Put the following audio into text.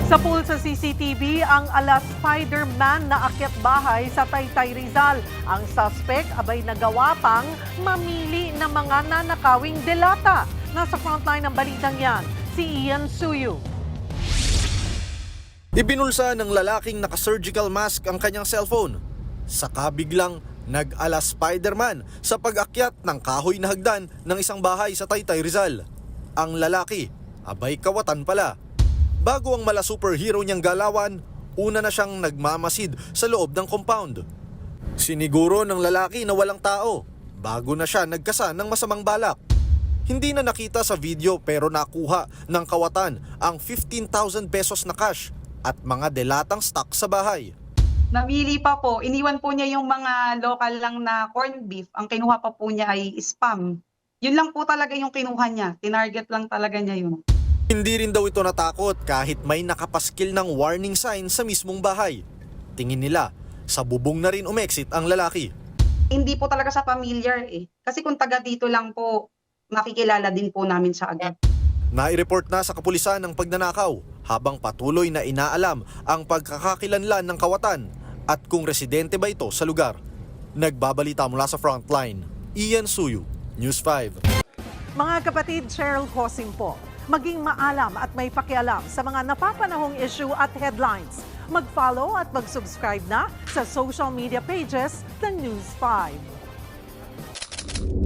Sa pool sa CCTV, ang ala Spider-Man na akyat bahay sa Taytay Rizal. Ang suspect abay nagawa pang mamili ng mga nanakawing delata. Nasa frontline ng balitang yan, si Ian Suyu. Ibinulsa ng lalaking naka-surgical mask ang kanyang cellphone. Saka biglang nag-ala Spider-Man sa pag-akyat ng kahoy na hagdan ng isang bahay sa Taytay Rizal. Ang lalaki, abay kawatan pala. Bago ang mala superhero niyang galawan, una na siyang nagmamasid sa loob ng compound. Siniguro ng lalaki na walang tao bago na siya nagkasa ng masamang balak. Hindi na nakita sa video pero nakuha ng kawatan ang 15,000 pesos na cash at mga delatang stock sa bahay. Namili pa po, iniwan po niya yung mga local lang na corned beef. Ang kinuha pa po niya ay spam. Yun lang po talaga yung kinuha niya. Tinarget lang talaga niya yun. Hindi rin daw ito natakot kahit may nakapaskil ng warning sign sa mismong bahay. Tingin nila, sa bubong na rin umexit ang lalaki. Hindi po talaga sa familiar eh. Kasi kung taga dito lang po, makikilala din po namin sa agad. Nai-report na sa kapulisan ng pagnanakaw habang patuloy na inaalam ang pagkakakilanlan ng kawatan at kung residente ba ito sa lugar. Nagbabalita mula sa frontline, Ian Suyu, News 5. Mga kapatid, Cheryl Cosim po. Maging maalam at may pakialam sa mga napapanahong issue at headlines. Mag-follow at mag-subscribe na sa social media pages ng News 5.